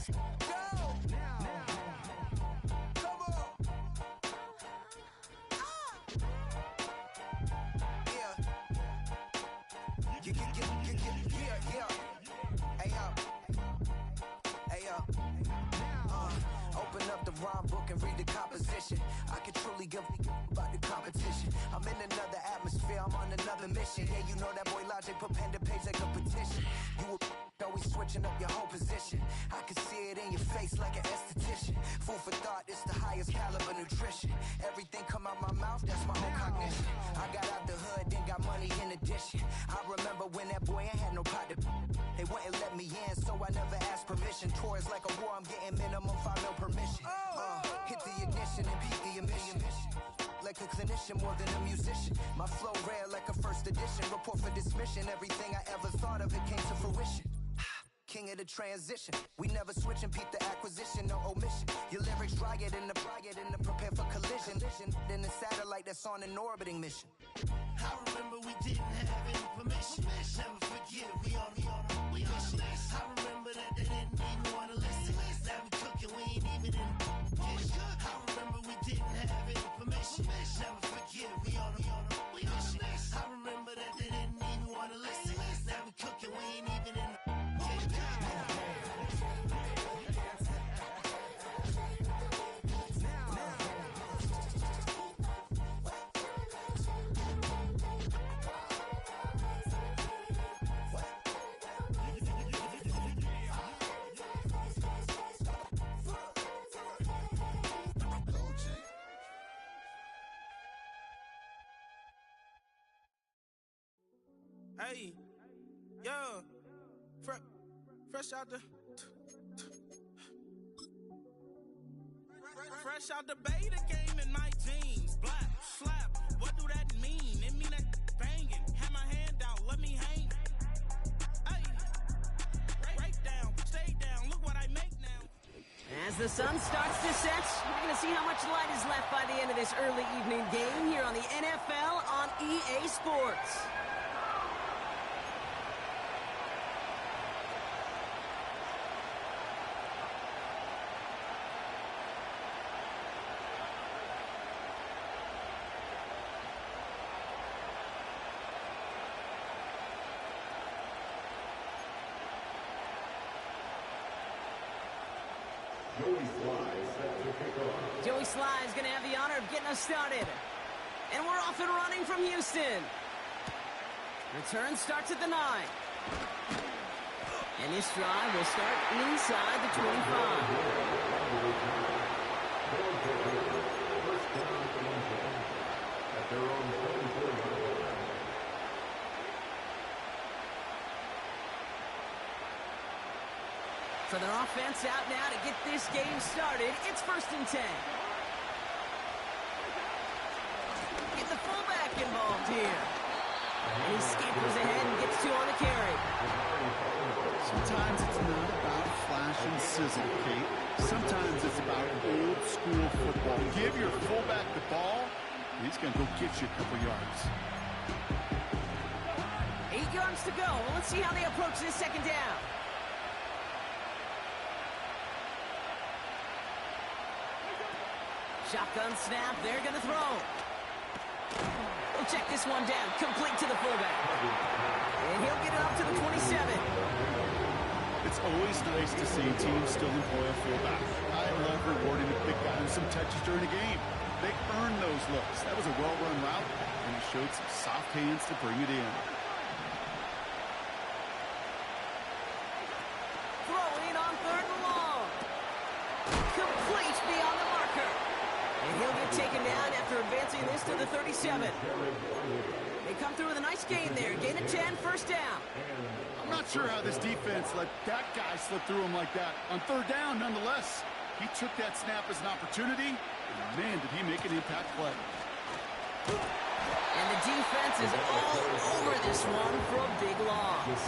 Open up the rhyme book and read the composition. I can truly give about the competition. I'm in another atmosphere, I'm on another mission. Yeah, you know that boy Logic put pen to page like a petition. You always switching up your whole position. I can see it in your face like an esthetician. Food for thought, it's the highest caliber nutrition. Everything come out my mouth, that's my own cognition. I got out the hood, then got money in addition. I remember when that boy ain't had no pot to. They wouldn't let me in, so I never asked permission. Tours like a war, I'm getting minimum 5 mil permission. Hit the ignition and beat the emission. Like a clinician more than a musician. My flow rare like a first edition. Report for dismission. Everything I ever thought of, it came to fruition. King of the transition. We never switch and peep the acquisition, no omission. Your lyrics dry it in the prepare for collision. Then the satellite that's on an orbiting mission. I remember we didn't have any permission. Never forget, we on a mission. I remember that they didn't even want to listen. Now we cooking, we ain't even in the kitchen. I remember we didn't have any permission. Never forget, we on a mission. I remember that they didn't even want to listen. Now we cooking, we ain't even in the kitchen. Hey, yo, fresh out the beta game in my jeans. Black, slap, what do that mean? It mean that banging. Have my hand out, let me hang. Hey, break down, stay down, look what I make now. As the sun starts to set, we're going to see how much light is left by the end of this early evening game here on the NFL on EA Sports. Joey Sly is going to have the honor of getting us started. And we're off and running from Houston. Return starts at the 9. And this drive will start inside the 25. So their offense out now to get this game started. It's 1st and 10. Get the fullback involved here. And he scampers ahead and gets 2 on the carry. Sometimes it's not about flash and sizzle, Kate. Sometimes it's about old school football. Give your fullback the ball, and he's going to go get you a couple yards. 8 yards to go. Well, let's see how they approach this second down. Shotgun snap, they're going to throw. We'll check this one down, complete to the fullback. And he'll get it up to the 27. It's always nice to see teams still employ a fullback. I love rewarding the big guy with some touches during a game. They earned those looks. That was a well-run route, and he showed some soft hands to bring it in. Throwing on 3rd and long. Complete beyond the marker. And he'll get taken down after advancing this to the 37. They come through with a nice gain there. Gain of 10, 1st down. I'm not sure how this defense let that guy slip through him like that. On 3rd down, nonetheless, he took that snap as an opportunity, and man, did he make an impact play. And the defense is all over this one for a big loss.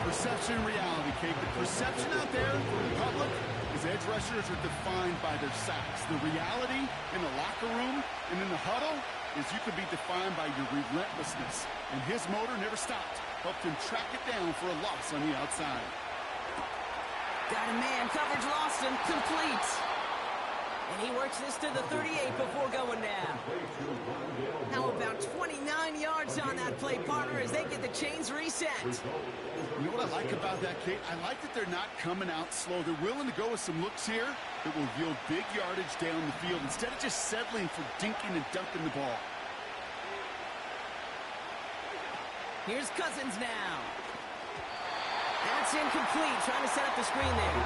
Perception and reality, Kate. The perception out there for the public is edge rushers are defined by their sacks. The reality in the locker room and in the huddle is you can be defined by your relentlessness. And his motor never stopped. Helped him track it down for a loss on the outside. Got a man, coverage lost him, complete. And he works this to the 38 before going down. How about 29 yards on that play, partner, as they get the chains reset. You know what I like about that, Kate? I like that they're not coming out slow. They're willing to go with some looks here that will yield big yardage down the field instead of just settling for dinking and dunking the ball. Here's Cousins now. That's incomplete, trying to set up the screen there.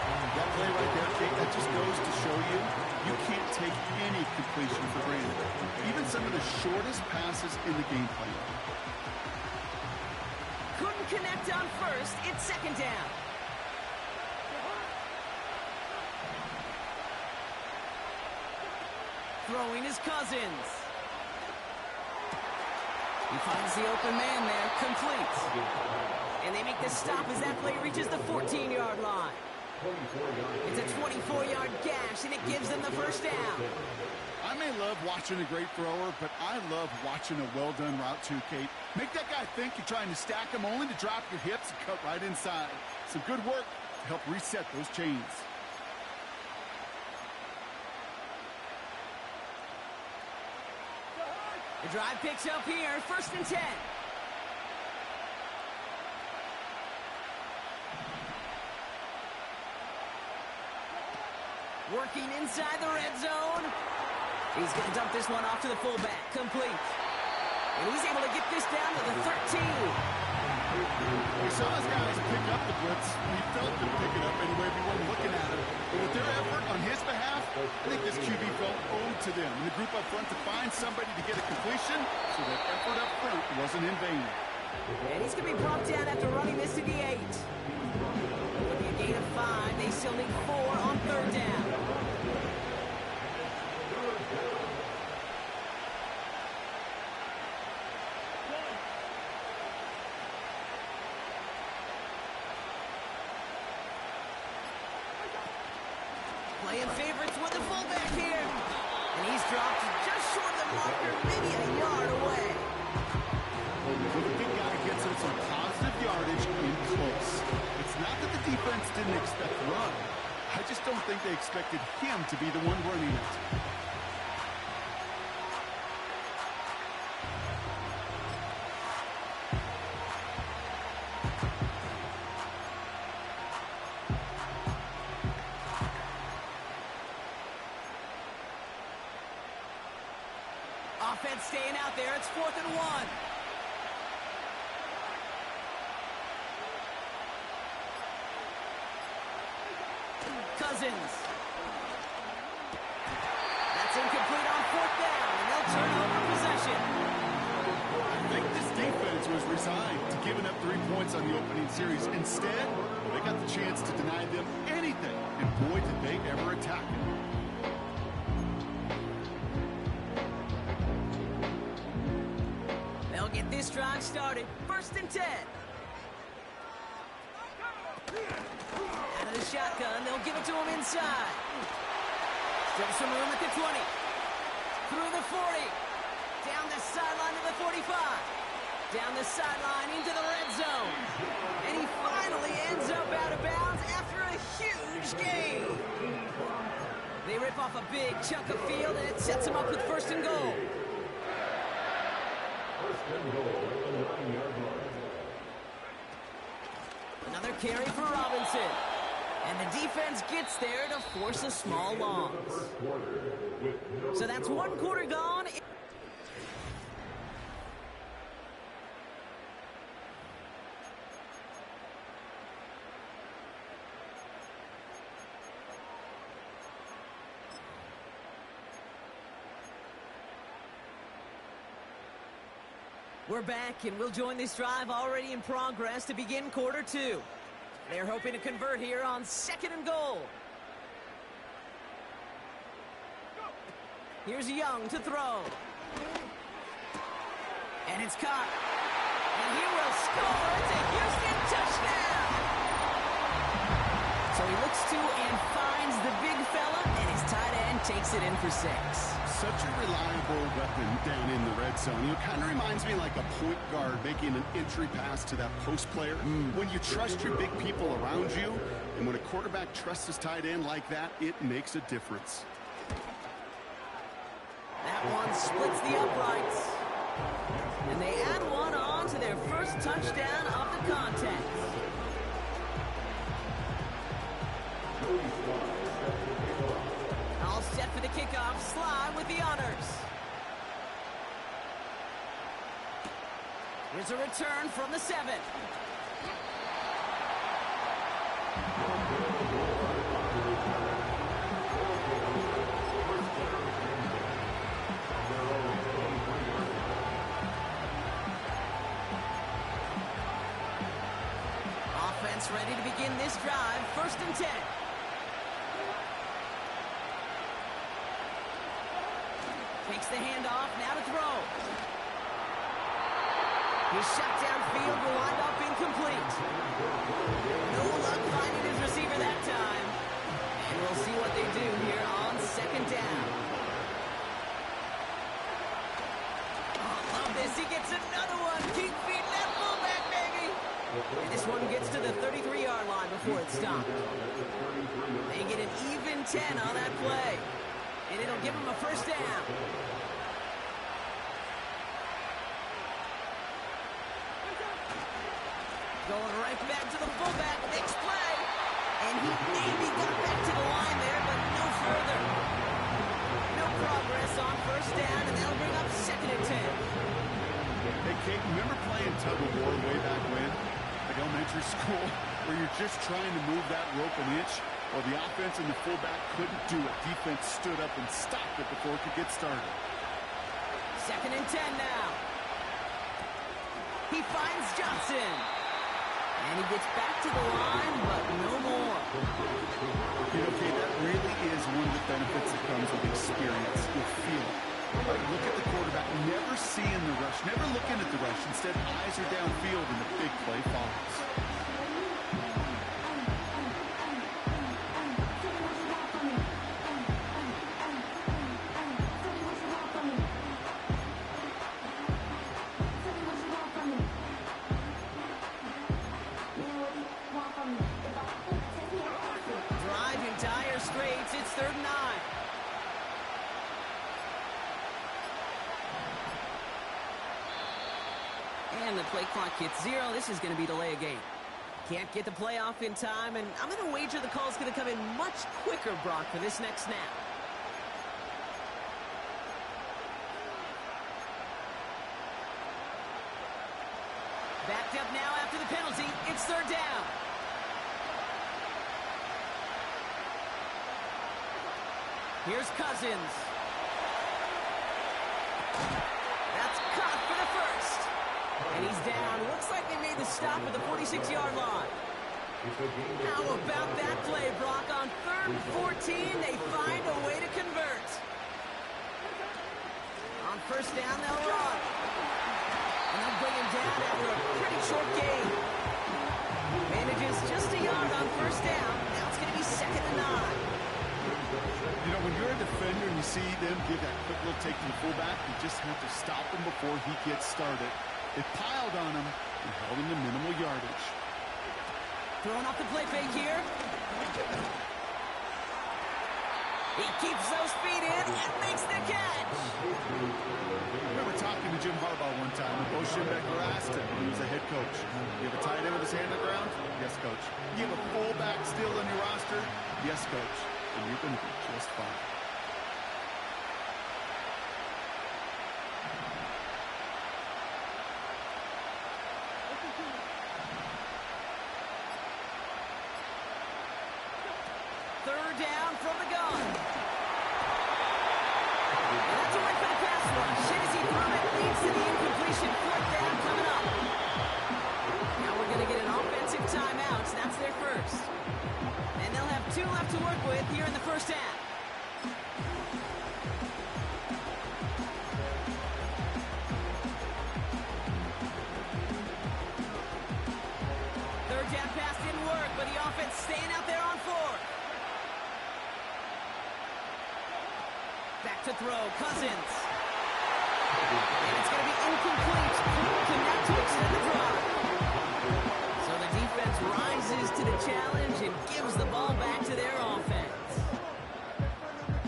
That play right there, Kate, that just goes to show you you can't take any completion for granted. Even some of the shortest passes in the game plan. Couldn't connect on first. It's second down. Throwing is Cousins. He finds the open man there, complete. And they make the stop as that play reaches the 14-yard line. It's a 24-yard gash, and it gives them the first down. I may love watching a great thrower, but I love watching a well-done route too, Kate. Make that guy think you're trying to stack him only to drop your hips and cut right inside. Some good work to help reset those chains. The drive picks up here, 1st and 10. Working inside the red zone. He's going to dump this one off to the fullback. Complete. And he's able to get this down to the 13. We saw his guys pick up the blitz. We felt them pick it up anyway. We weren't looking at him. But with their effort on his behalf, I think this QB felt owed to them. And the group up front to find somebody to get a completion, so that effort up front wasn't in vain. And he's going to be brought down after running this to the 8. With a gain of 5, they still need 4 on 3rd down. Playing favorites with the fullback here. And he's dropped just short of the marker, maybe a yard away. The big guy gets him some positive yardage in close. It's not that the defense didn't expect run. I just don't think they expected him to be the one running it. Offense staying out there. It's 4th and 1. Cousins. That's incomplete on 4th down, and they'll turn over possession. I think this defense was resigned to giving up 3 points on the opening series. Instead, they got the chance to deny them anything, and boy, did they ever attack it. They'll get this drive started. 1st and 10. Out of the shotgun, they'll give it to him inside. Still some room at the 20. Through the 40. Down the sideline to the 45. Down the sideline into the red zone. And he finally ends up out of bounds after a huge gain. They rip off a big chunk of field, and it sets him up with 1st and goal. Another carry for Robinson. And the defense gets there to force a small loss. So that's 1 quarter gone. We're back, and we'll join this drive already in progress to begin quarter 2. They're hoping to convert here on 2nd and goal. Here's Young to throw. And it's caught. And he will score. It's a Houston touchdown. So he looks to and finds the big fella, and his tight end takes it in for 6. such a reliable weapon down in the red zone. You know, kind of reminds me like a point guard making an entry pass to that post player. When you trust your big people around you, and when a quarterback trusts his tight end like that, it makes a difference. That one splits the uprights. And they add one on to their first touchdown of the contest. All set for the kickoff. Sly with the honors. Here's a return from the 7. Offense ready to begin this drive. 1st and 10. Takes the handoff, now to throw. His shot downfield will wind up incomplete. No luck finding his receiver that time. And we'll see what they do here on 2nd down. Oh, love this. He gets another one. Keep feeding that fullback, baby. And this one gets to the 33-yard line before it's stopped. They get an even 10 on that play. And it'll give him a 1st down. Going right back to the fullback. Next play. And he maybe got back to the line there, but no further. No progress on 1st down, and that'll bring up 2nd and 10. Hey, Kate, remember playing tug of war way back when? Like elementary school, where you're just trying to move that rope an inch? Well, the offense and the fullback couldn't do it. Defense stood up and stopped it before it could get started. 2nd and 10 now. He finds Johnson. And he gets back to the line, but no more. You know, Kate, that really is one of the benefits that comes with experience, with feeling. Like, look at the quarterback, never seeing the rush, never looking at the rush. Instead, eyes are downfield and the big play follows. Driving dire straits, it's 3rd and 9. And the play clock hits 0. This is going to be delay a game. Can't get the play off in time, and I'm going to wager the call's going to come in much quicker, Brock, for this next snap. Backed up now after the penalty. It's 3rd down. Here's Cousins. That's caught for the 1st. And he's down. Looks like they made the stop at the 46-yard line. How about that play, Brock? On 3rd and 14, they find a way to convert. On 1st down, they'll run. And they'll bring him down after a pretty short gain. Manages just a yard on 1st down. Now it's going to be 2nd and 9. You know, when you're a defender and you see them give that quick little take to the fullback, you just have to stop him before he gets started. They piled on him and held him to minimal yardage. Throwing off the play fake here. He keeps those feet in and makes the catch. I remember talking to Jim Harbaugh one time, and Bo Schembechler asked him when he was a head coach, you have a tight end with his hand on the ground? Yes, coach. You have a fullback still on your roster? Yes, coach. And you're going to be just fine. Third down from the gun. And that's a win for the pass rush. And as he threw it, leads to the incompletion. 4th down coming up. Now we're going to get an offensive timeout. So that's their 1st. And they'll have 2 left to work with here in the 1st half. Third down pass didn't work, but the offense staying out there on 4th. Back to the throw. Cousins. And it's going to be incomplete. Couldn't connect to extend the drive. So the defense rises to the challenge and gives the ball back to their offense.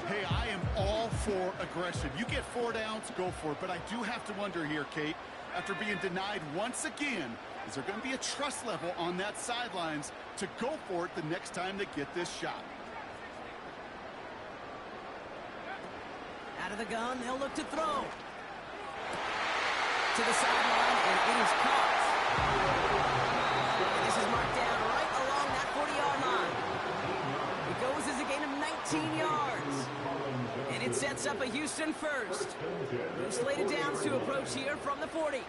Hey, I am all for aggression. You get 4 downs, go for it. But I do have to wonder here, Kate, after being denied once again, is there going to be a trust level on that sidelines to go for it the next time they get this shot? Out of the gun, they'll look to throw. To the sideline, and it is caught. And this is marked down right along that 40-yard line. It goes as a gain of 19 yards. And it sets up a Houston first. New slated downs to approach here from the 40.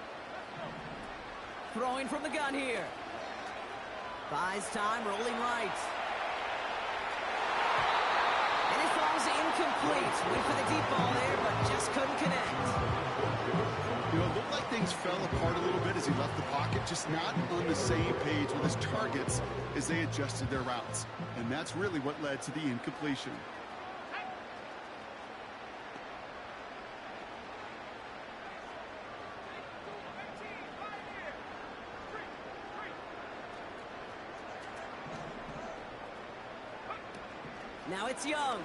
Throwing from the gun here. Buys time, rolling right. And it falls incomplete. Went for the deep ball there, but just couldn't connect. You know, it looked like things fell apart a little bit as he left the pocket, just not on the same page with his targets as they adjusted their routes. And that's really what led to the incompletion. Now it's Young.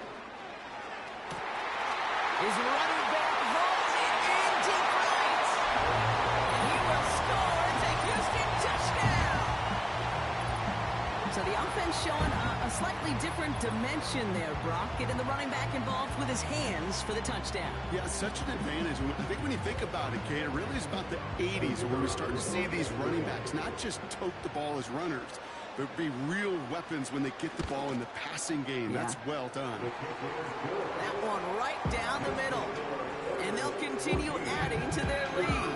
His running back holds it in deep right. And he will score. It's a Houston touchdown. So the offense showing a slightly different dimension there, Brock. Getting the running back involved with his hands for the touchdown. Yeah, such an advantage. I think when you think about it, Kate, it really is about the 80s when we start to see these running backs not just tote the ball as runners, but be real weapons when they get the ball in the passing game. Yeah. That's well done. That one right down the middle. And they'll continue adding to their lead.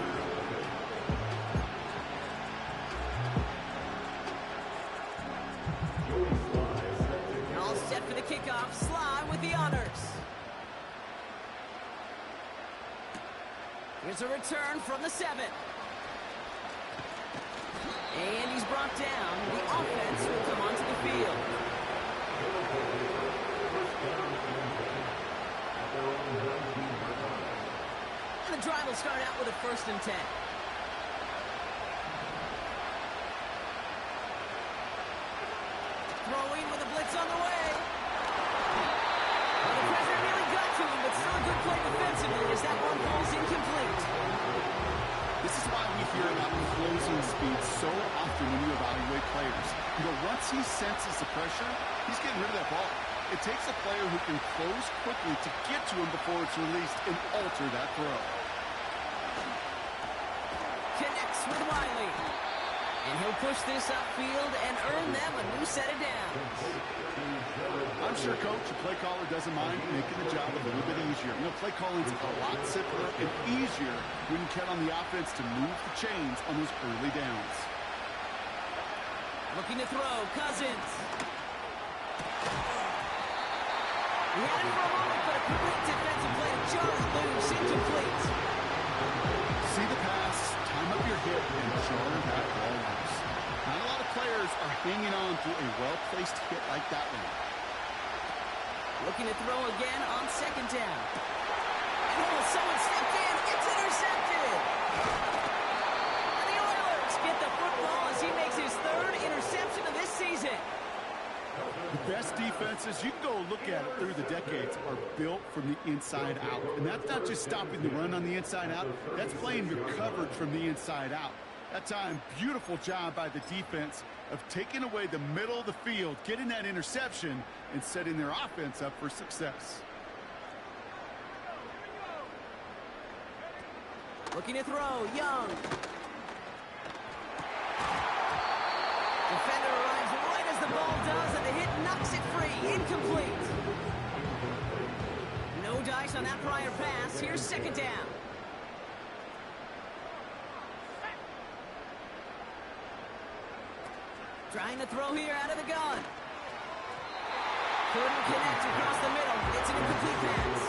All set for the kickoff. Sly with the honors. Here's a return from the 7. And he's brought down. The offense will come onto the field. And the drive will start out with a 1st and 10. Throwing with a blitz on the way. Well, the pressure nearly got to him, but still a good play defensively as that one falls incomplete. This is why we hear about closing speed so often when you evaluate players. You know, once he senses the pressure, he's getting rid of that ball. It takes a player who can close quickly to get to him before it's released and alter that throw. Connects with Wiley. And he'll push this upfield and earn them a new set of downs. I'm sure, Coach, the play caller doesn't mind making the job a little bit easier. You know, play calling's a lot simpler and easier when you count on the offense to move the chains on those early downs. Looking to throw, Cousins. He had it for a moment, but a quick defensive play to Charlie loose, incomplete. See the pass, time up your hip, and jar that ball loose. Not a lot of players are hanging on to a well-placed hit like that one. Looking to throw again on 2nd down. And someone stepped in. It's intercepted. And the Oilers get the football as he makes his 3rd interception of this season. The best defenses, you can go look at it through the decades, are built from the inside out. And that's not just stopping the run on the inside out. That's playing your coverage from the inside out. That time, beautiful job by the defense of taking away the middle of the field, getting that interception, and setting their offense up for success. Looking to throw, Young. Defender arrives right as the ball does, and the hit knocks it free. Incomplete. No dice on that prior pass. Here's 2nd down. Trying to throw here out of the gun. Couldn't connect across the middle. It's an incomplete pass.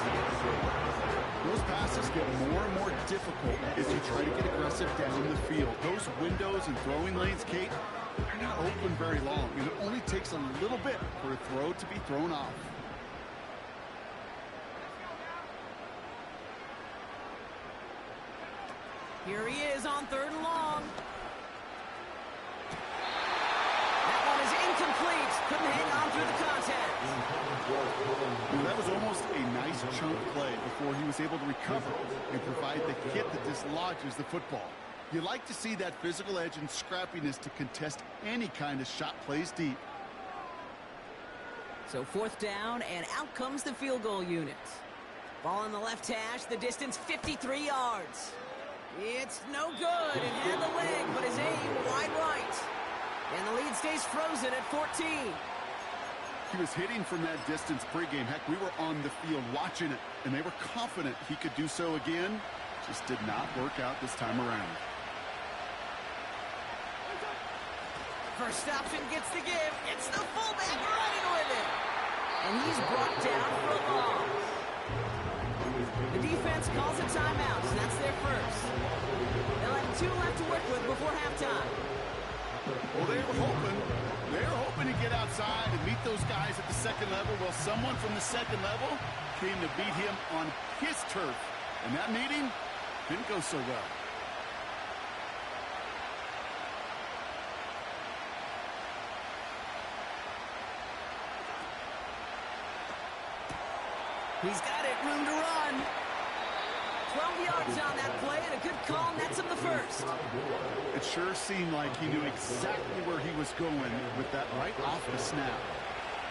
Those passes get more and more difficult as you try to get aggressive down the field. Those windows and throwing lanes, Kate, they're not open very long, and it only takes a little bit for a throw to be thrown off. Here he is on 3rd and long. That one is incomplete. Couldn't hang on through the contact. That was almost a nice chunk play before he was able to recover and provide the hit that dislodges the football. You like to see that physical edge and scrappiness to contest any kind of shot plays deep. So 4th down, and out comes the field goal unit. Ball on the left hash, the distance 53 yards. It's no good. It had the leg, but his aim wide right. And the lead stays frozen at 14. He was hitting from that distance pregame. Heck, we were on the field watching it, and they were confident he could do so again. Just did not work out this time around. First option gets the give. It's the fullback running with it. And he's brought down for a loss. The defense calls a timeout, so that's their first. They'll have 2 left to work with before halftime. Well, they were hoping to get outside and meet those guys at the second level. Well, someone from the second level came to beat him on his turf. And that meeting didn't go so well. He's got it, room to run. 12 yards on that play, and a good call nets him the first. It sure seemed like he knew exactly where he was going with that right off the snap.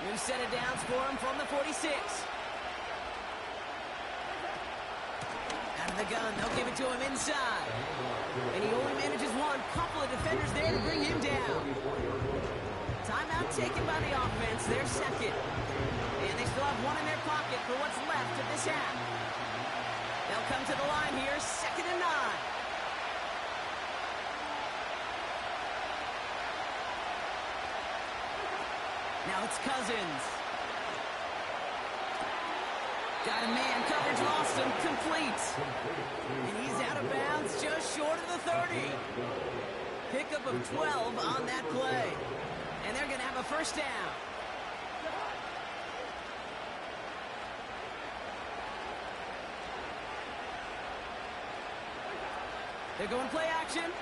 New set of downs for him from the 46. Out of the gun, they'll give it to him inside. And he only manages one. Couple of defenders there to bring him down. Timeout taken by the offense, their second. And they still have one in their pocket for what's left of this half. They'll come to the line here, 2nd and 9. Now it's Cousins. Got a man, coverage lost him, complete. And he's out of bounds, just short of the 30. Pickup of 12 on that play. And they're going to have a first down. They're going play action. Ooh,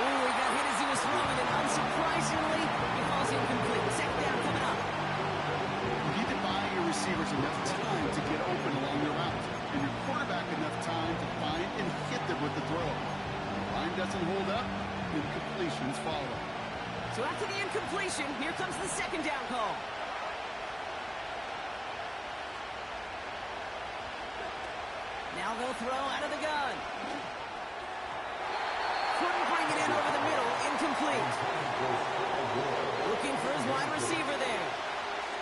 he got hit as he was throwing it. Unsurprisingly, he falls incomplete. 2nd down coming up. You need to buy your receivers enough time to get open along their route, and your quarterback enough time to find and hit them with the throw. The line doesn't hold up, incompletions follow. So after the incompletion, here comes the 2nd down call. Now they'll throw out of the gun. Couldn't bring it in over the middle. Incomplete. Looking for his wide receiver there.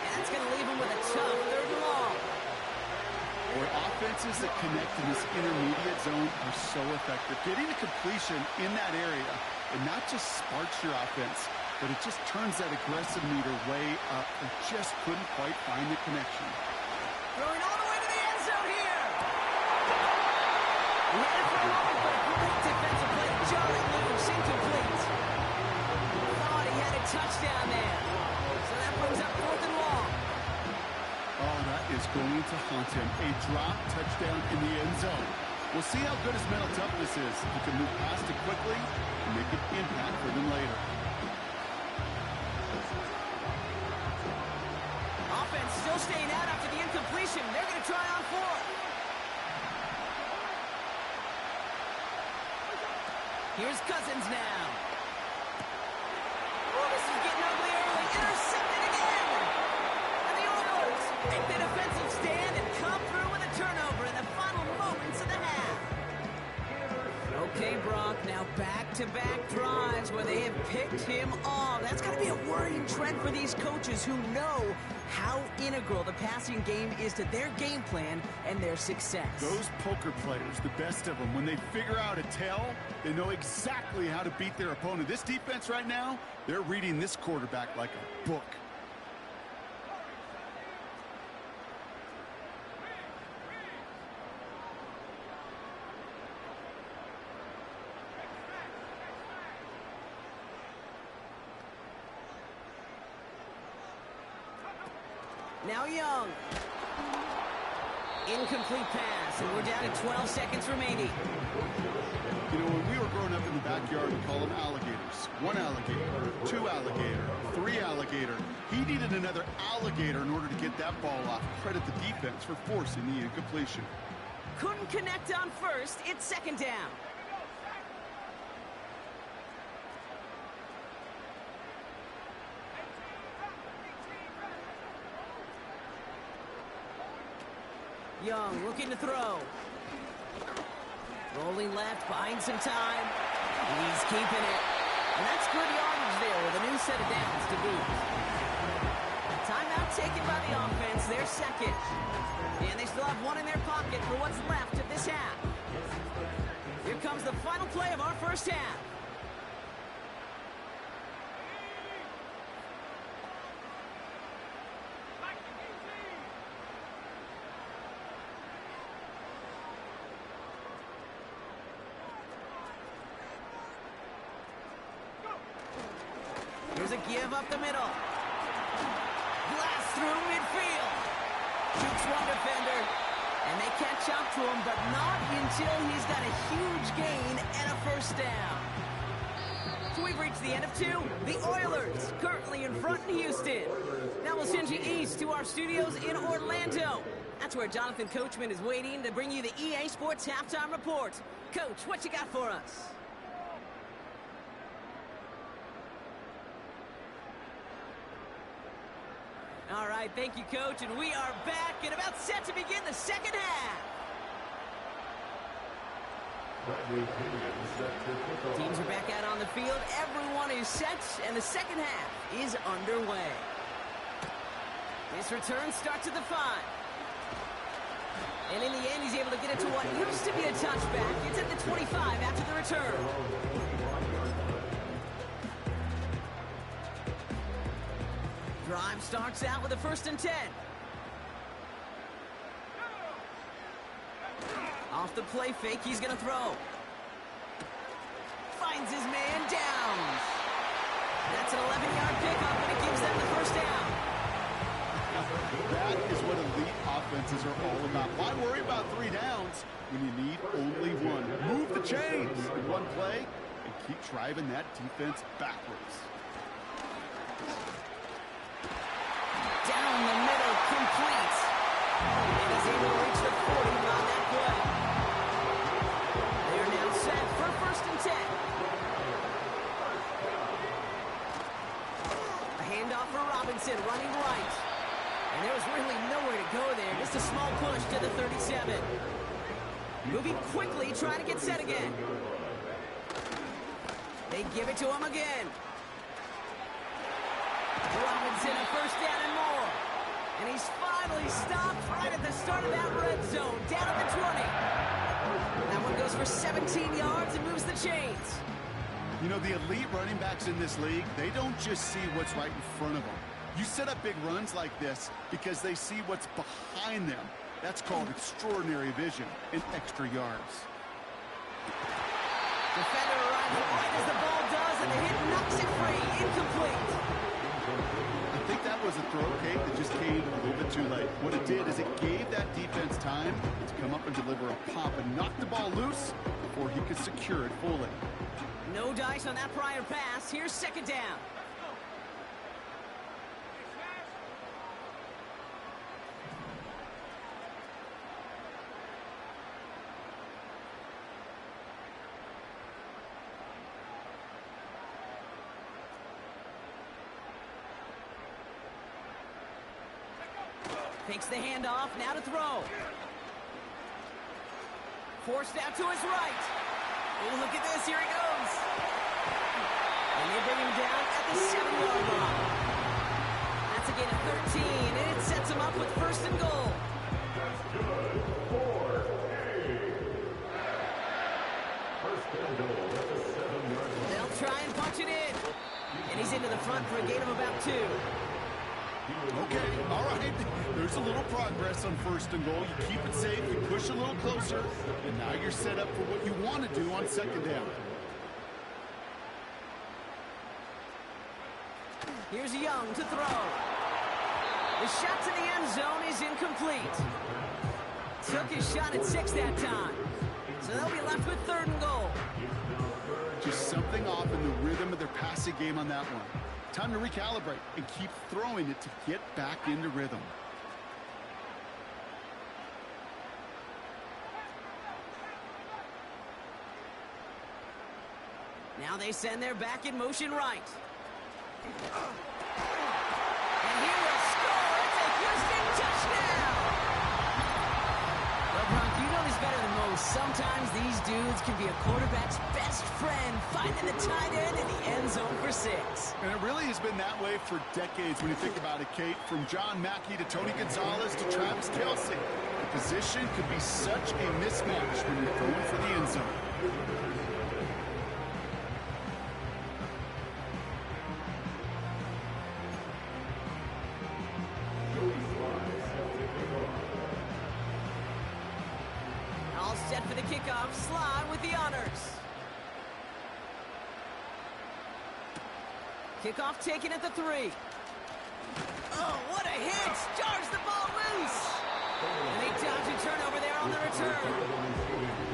And that's going to leave him with a tough 3rd and long. Boy, offenses that connect in this intermediate zone are so effective. Getting a completion in that area, it not just sparks your offense, but it just turns that aggressive meter way up. They just couldn't quite find the connection. Throwing all the way to the end zone here. He had it for a moment, but a great defensive play. Jarring loose, incomplete. Thought he had a touchdown there. So that brings up 4th and long. Oh, that is going to haunt him. A drop touchdown in the end zone. We'll see how good his mental toughness is. He can move past it quickly and make an impact for them later. Offense still staying out after the incompletion. They're going to try on 4th. Here's Cousins now. Oh, this is getting ugly early. Intercepted again. And the Oilers make the defensive stand and come through with a turnover in the final moments of the half. Okay, Brock, now back-to-back drives where they have picked him off. That's got to be a worrying trend for these coaches who know how integral the passing game is to their game plan and their success. Those poker players, the best of them, when they figure out a tell, they know exactly how to beat their opponent. This defense right now, they're reading this quarterback like a book. Now Young. Incomplete pass, and we're down to 12 seconds remaining. You know, when we were growing up in the backyard, we call them alligators. 1 alligator, 2 alligator, 3 alligator. He needed another alligator in order to get that ball off. Credit the defense for forcing the incompletion. Couldn't connect on first. It's second down. Young looking to throw. Rolling left, buying some time. He's keeping it. And that's good yardage there with a new set of downs to boot. Timeout taken by the offense, their second. And they still have one in their pocket for what's left of this half. Here comes the final play of our first half. Here's a give up the middle. Blast through midfield. Shoots one defender. And they catch up to him, but not until he's got a huge gain and a first down. So we've reached the end of 2. The Oilers currently in front in Houston. Now we'll send you east to our studios in Orlando. That's where Jonathan Coachman is waiting to bring you the EA Sports Halftime Report. Coach, what you got for us? All right, thank you, Coach, and we are back and about set to begin the second half. Teams are back out on the field. Everyone is set, and the second half is underway. This return starts at the 5. And in the end, he's able to get it to what used to be a touchback. It's at the 25 after the return. Drive starts out with a 1st and 10. Off the play fake, he's going to throw. Finds his man, downs. That's an 11-yard pickup, and it gives them the first down. That is what elite offenses are all about. Why worry about 3 downs when you need only 1? Move the chains in one play and keep driving that defense backwards. Down the middle, complete. And he's able to reach the 40 on that play. They're now set for 1st and 10. A handoff for Robinson, running right. And there was really nowhere to go there. Just a small push to the 37. Moving quickly, trying to get set again. They give it to him again. Robinson, a first down and more. And he's finally stopped right at the start of that red zone, down at the 20. That one goes for 17 yards and moves the chains. You know, the elite running backs in this league, they don't just see what's right in front of them. You set up big runs like this because they see what's behind them. That's called extraordinary vision and extra yards. Defender arrives right as the ball does, and the hit knocks it free. Incomplete. I think that was a throw, Kate, that just came a little bit too late. What it did is it gave that defense time to come up and deliver a pop and knock the ball loose before he could secure it fully. No dice on that prior pass. Here's 2nd down. Takes the handoff, now to throw. Forced out to his right. Oh, look at this, here he goes. And they bring him down at the 7-yard line. That's a gain of 13, and it sets him up with 1st and goal. They'll try and punch it in. And he's into the front for a gain of about 2. Okay, all right. There's a little progress on 1st and goal. You keep it safe, you push a little closer, and now you're set up for what you want to do on 2nd down. Here's Young to throw. The shot to the end zone is incomplete. took his shot at 6 that time. So they'll be left with 3rd and goal. Just something off in the rhythm of their passing game on that one. Time to recalibrate and keep throwing it to get back into rhythm. Now they send their back in motion right. And he will score. It's a Houston touchdown. Well, Bronk, you know this better than most. Sometimes these dudes can be a quarterback's best friend, finding the tight end in the end zone for 6. And it really has been that way for decades when you think about it, Kate. From John Mackey to Tony Gonzalez to Travis Kelce. The position could be such a mismatch when you're going for the end zone. All set for the kickoff. Sly with the honors. Kickoff taken at the 3. Oh, what a hit! Jars the ball loose! And they dodge a turnover there on the return.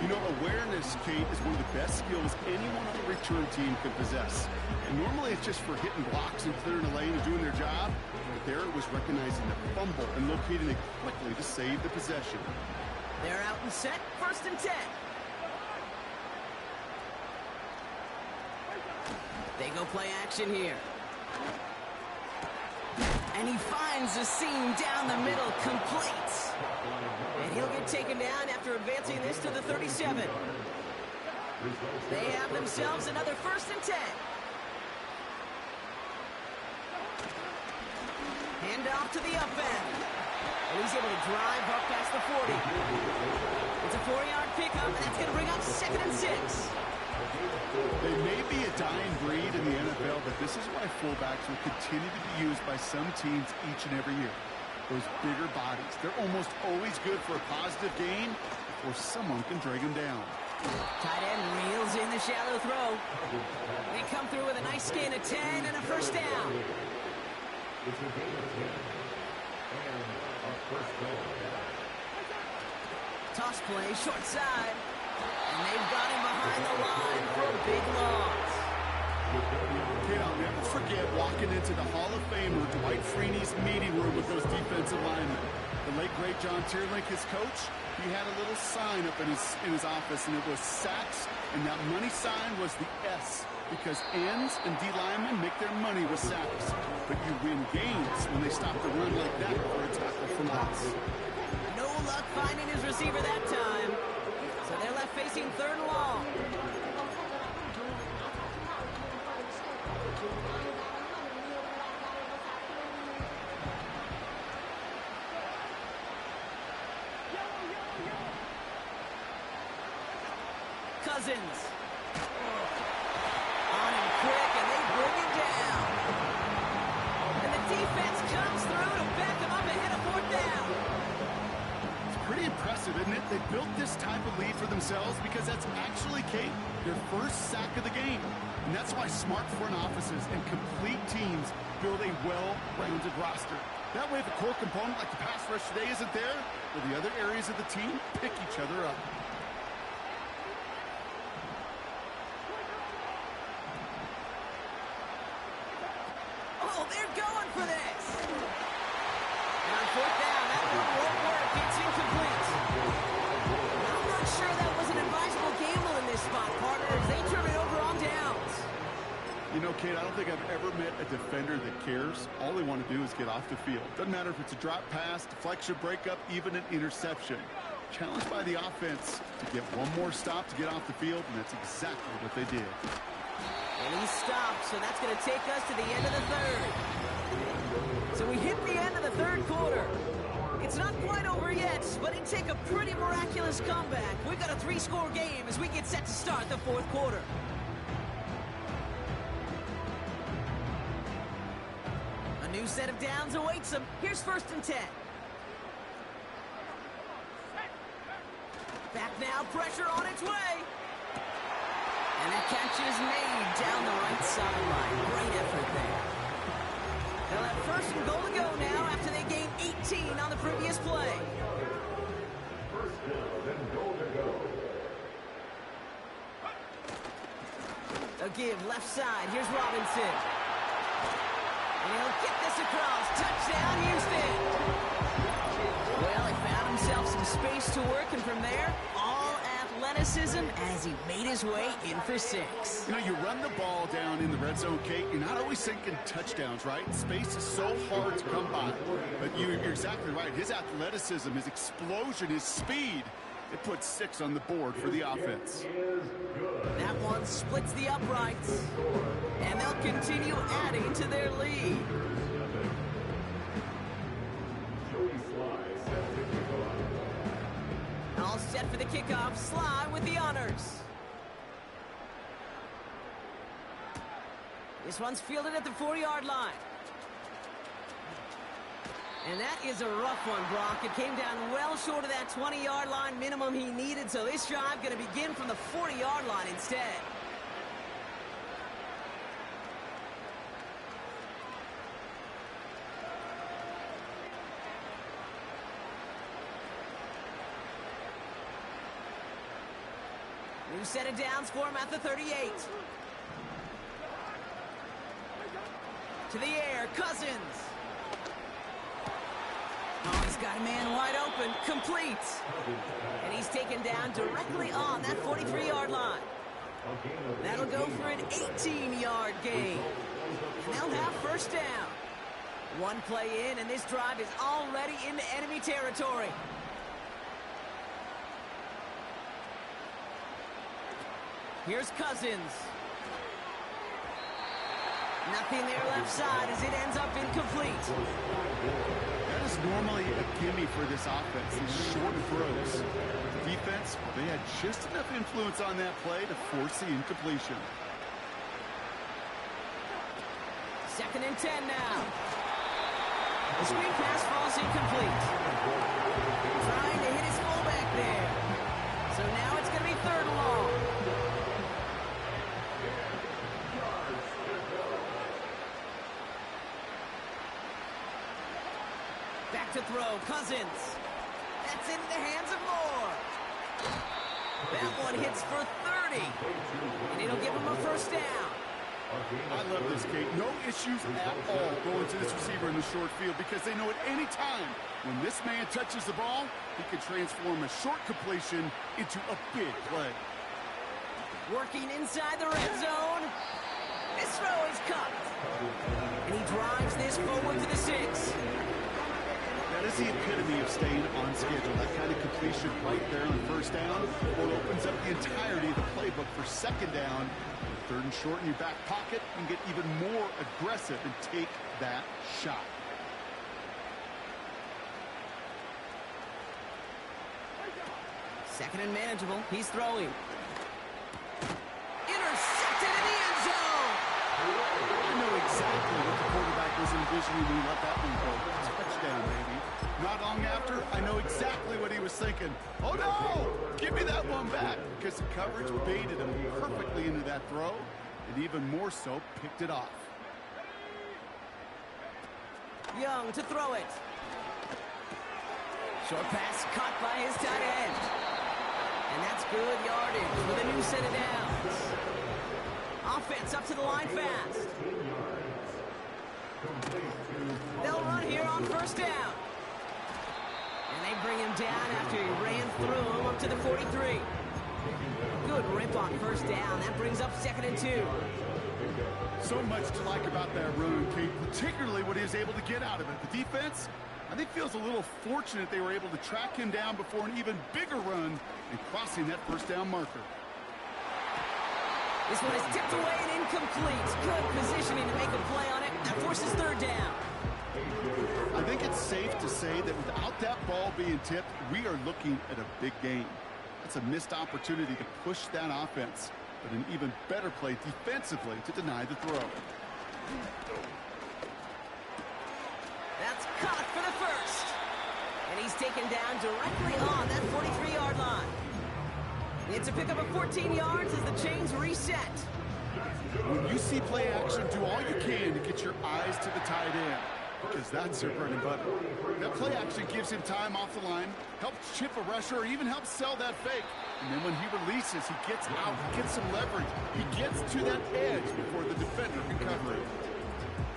You know, awareness, Kate, is one of the best skills anyone on the return team can possess. And normally it's just for hitting blocks and clearing a lane and doing their job. But there it was recognizing the fumble and locating it quickly to save the possession. They're out and set. 1st and 10. They go play action here. And he finds a seam down the middle, complete. And he'll get taken down after advancing this to the 37. They have themselves another 1st and 10. Hand off to the up end. And he's able to drive up past the 40. It's a 4-yard pickup, and that's going to bring up 2nd and 6. They may be a dying breed in the NFL, but this is why fullbacks will continue to be used by some teams each and every year. Those bigger bodies, they're almost always good for a positive gain before someone can drag them down. Tight end reels in the shallow throw. They come through with a nice gain of 10 and a 1st down. Toss play, short side. And they've got him behind the line for a big loss. Kid, I'll never forget walking into the Hall of Famer Dwight Freeney's meeting room with those defensive linemen. The late, great John Tierlink, his coach, he had a little sign up in his office, and it was sacks, and that money sign was the S, because ends and D linemen make their money with sacks. But you win games when they stop the run like that for a tackle for loss. No luck finding his receiver that time. So they're left facing 3rd and long. Cousins. On him quick, and they bring him down. And the defense comes through to back him up ahead of 4th down. Pretty impressive, isn't it? They built this type of lead for themselves because that's actually, Kate, their first sack of the game. And that's why smart front offices and complete teams build a well-rounded roster. That way, if a core component like the pass rush today isn't there, well, the other areas of the team pick each other up. Oh, they're going for this. And on 4th down, that one won't work. It's incomplete. I'm not sure that was an advisable gamble in this spot, partner, as they turn it over on downs. You know, Kate, I don't think I've ever met a defender that cares. All they want to do is get off the field. Doesn't matter if it's a drop pass, deflection, breakup, even an interception. Challenged by the offense to get one more stop to get off the field, and that's exactly what they did. And he stopped, so that's going to take us to the end of the 3rd. So we hit the end of the 3rd quarter. It's not quite over yet, but it take a pretty miraculous comeback. We've got a 3-score game as we get set to start the 4th quarter. A new set of downs awaits them. Here's 1st and 10. Back now, pressure on its way. And that catch is made down the right sideline. Great effort there. They'll have 1st and goal to go now after they gained 18 on the previous play. give left side. Here's Robinson. And he'll get this across. Touchdown, Houston. Well, he found himself some space to work, and from there, all athleticism as he made his way in for 6. You know, you run the ball down in the red zone, Kate, you're not always thinking touchdowns, right? Space is so hard to come by. But you're exactly right. His athleticism, his explosion, his speed, it puts 6 on the board for the offense. That one splits the uprights, and they'll continue adding to their lead. All set for the kickoff. Sly with the honors. This one's fielded at the 40-yard line. And that is a rough one, Brock. It came down well short of that 20-yard line minimum he needed, so this drive going to begin from the 40-yard line instead. New set of downs for him at the 38. To the air, Cousins. Oh, he's got a man wide open, complete. And he's taken down directly on that 43-yard line. That'll go for an 18-yard gain. And they'll have first down. One play in, and this drive is already into enemy territory. Here's Cousins. Nothing there left side as it ends up incomplete. That is normally a gimme for this offense, these short throws. The defense, well, they had just enough influence on that play to force the incompletion. 2nd and 10 now. The screen pass falls incomplete. Trying to hit his fullback there. So now it's going to be 3rd and long. Back to throw, Cousins. That's into the hands of Moore. That one hits for 30. And it'll give him a first down. I love this, Kate. No issues at all going to this receiver in the short field because they know at any time when this man touches the ball, he can transform a short completion into a big play. Working inside the red zone. This throw is cupped. And he drives this forward to the 6. That is the epitome of staying on schedule. That kind of completion right there on first down. Well, it opens up the entirety of the playbook for 2nd down. 3rd and short in your back pocket. You can get even more aggressive and take that shot. Second and manageable. He's throwing. Intercepted in the end zone. I know exactly what the quarterback was envisioning when he let that one go. Touchdown, baby. Not long after, I know exactly what he was thinking. Oh, no! Give me that one back. Because the coverage baited him perfectly into that throw, and even more so, picked it off. Young to throw it. Short pass caught by his tight end. And that's good yardage with a new set of downs. Offense up to the line fast. They'll run here on first down. And they bring him down after he ran through him up to the 43. Good rip on first down. That brings up 2nd and 2. So much to like about that run, Kate, particularly what he was able to get out of it. The defense, I think, feels a little fortunate they were able to track him down before an even bigger run and crossing that first down marker. This one is tipped away and incomplete. Good positioning to make a play on it. That forces 3rd down. I think it's safe to say that without that ball being tipped, we are looking at a big game. That's a missed opportunity to push that offense, but an even better play defensively to deny the throw. That's caught for the first. And he's taken down directly on that 43-yard line. It's a pickup of 14 yards as the chains reset. When you see play action, do all you can to get your eyes to the tight end. because that's their bread and butter. That play actually gives him time off the line, helps chip a rusher, or even helps sell that fake. And then when he releases, he gets out, he gets some leverage. He gets to that edge before the defender can cover it.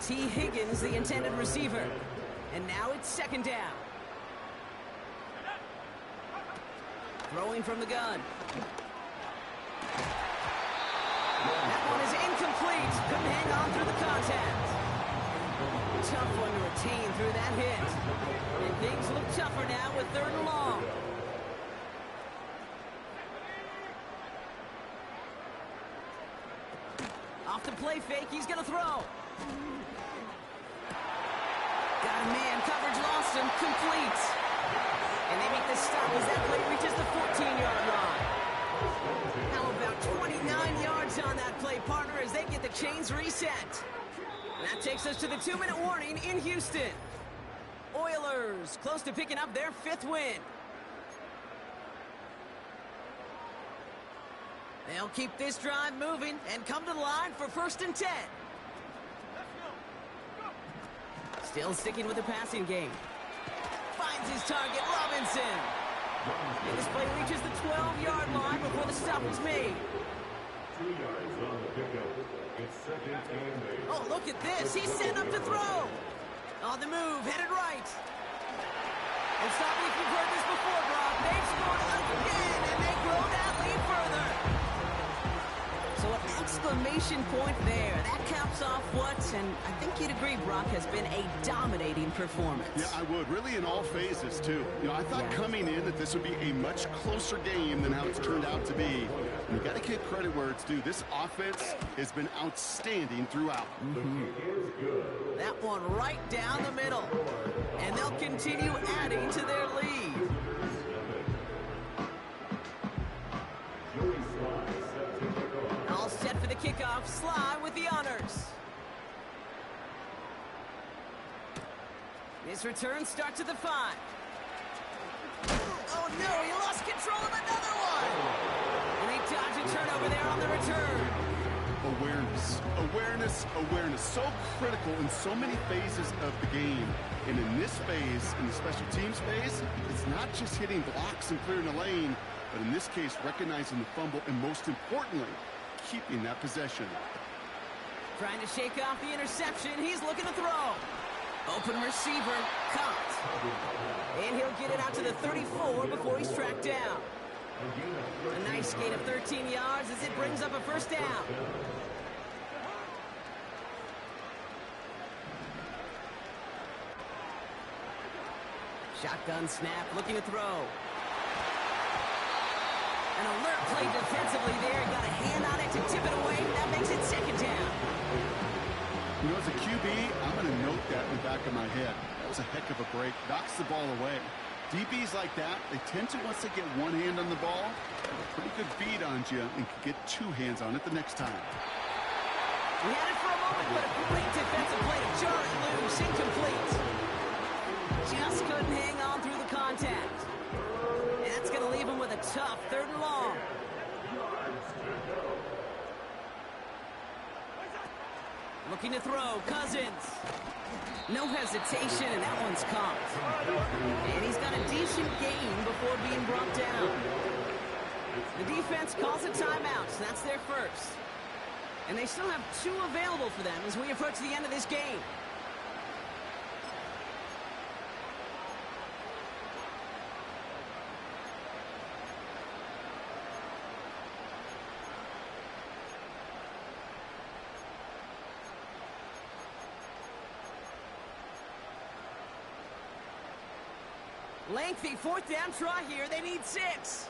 T. Higgins, the intended receiver. And now it's second down. Throwing from the gun. That one is incomplete. Couldn't hang on through the contact. Tough one to retain through that hit. And things look tougher now with 3rd and long. Off the play fake, he's going to throw. Got a man, coverage lost him, complete. And they make the stop as that play reaches the 14-yard line. How about 29 yards on that play, partner, as they get the chains reset. That takes us to the 2-minute warning in Houston. Oilers close to picking up their 5th win. They'll keep this drive moving and come to the line for 1st and 10. Still sticking with the passing game. Finds his target, Robinson. And this play reaches the 12-yard line before the stop is made. 2 yards on the pickup. It's 2nd and 8. Oh, look at this. He's set up to throw. On the move, headed right. And stop me if you've heard this before, Brock. They've scored again, and they grow that lead further. So an exclamation point there. That caps off what, and I think you'd agree, Brock, has been a dominating performance. Yeah, I would. Really in all phases, too. You know, I thought coming in that this would be a much closer game than how it's turned out to be. And you got to give credit where it's due. This offense has been outstanding throughout. That one right down the middle. And they'll continue adding to their lead. All set for the kickoff. Sly with the honors. This return starts at the 5. Oh no, he lost control of another one. And they dodge a turnover there on the return. Awareness. So critical in so many phases of the game. And in this phase, in the special teams phase, it's not just hitting blocks and clearing the lane, but in this case, recognizing the fumble and most importantly, keeping that possession. Trying to shake off the interception. He's looking to throw. Open receiver, caught. And he'll get it out to the 34 before he's tracked down. A nice gain of 13 yards as it brings up a 1st down. Shotgun snap, looking to throw. An alert play defensively there. Got a hand on it to tip it away. That makes it 2nd down. You know, as a QB, I'm going to note that in the back of my head. That was a heck of a break. Knocks the ball away. DBs like that, they tend to, once they get one hand on the ball, have a pretty good beat on you and can get 2 hands on it the next time. We had it for a moment, but a great defensive play to jar it loose. Incomplete. Just couldn't hang on through the contact. And that's going to leave him with a tough 3rd and long. Looking to throw, Cousins. No hesitation, and that one's caught. And he's got a decent gain before being brought down. The defense calls a timeout, so that's their 1st. And they still have 2 available for them as we approach the end of this game. Lengthy 4th down try here. They need 6.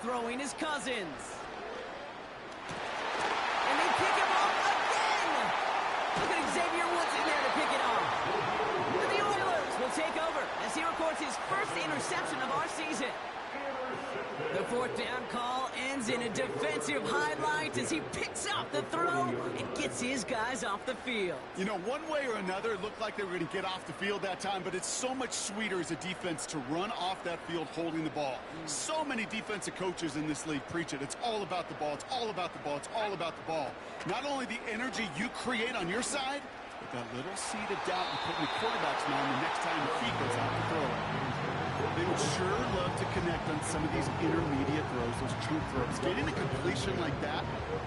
Throwing his Cousins. And they pick him off again. Look at Xavier Woods in there to pick it off. And the Oilers will take over as he records his 1st interception of our season. The fourth down call ends in a defensive highlight as he picks out the throw and gets his guys off the field. You know, one way or another, it looked like they were going to get off the field that time, but it's so much sweeter as a defense to run off that field holding the ball. So many defensive coaches in this league preach it. It's all about the ball. It's all about the ball. It's all about the ball. Not only the energy you create on your side, but that little seed of doubt you put in the quarterback's mind the next time he goes out to throw it. They would sure love to connect on some of these intermediate throws, those true throws. Getting a completion like that,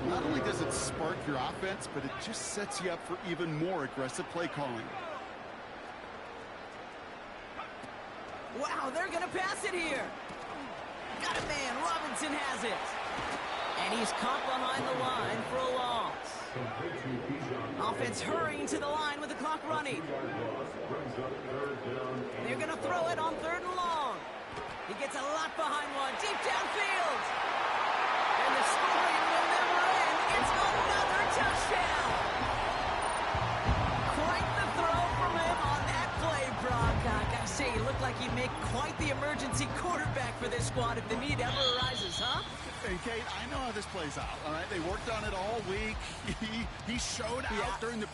not only does it spark your offense, but it just sets you up for even more aggressive play calling. Wow, they're going to pass it here. Got a man. Robinson has it. And he's caught behind the line for a loss. Offense hurrying to the line with the clock running. They're going to throw it on 3rd and long. He gets a lot behind one, deep downfield. And the scoring will never end. It's another touchdown. Quite the throw from him on that play, Brock. I gotta say, he looked like he'd make quite the emergency quarterback for this squad if the need ever arises, huh? Hey, Kate, I know how this plays out, all right? They worked on it all week. He showed out during the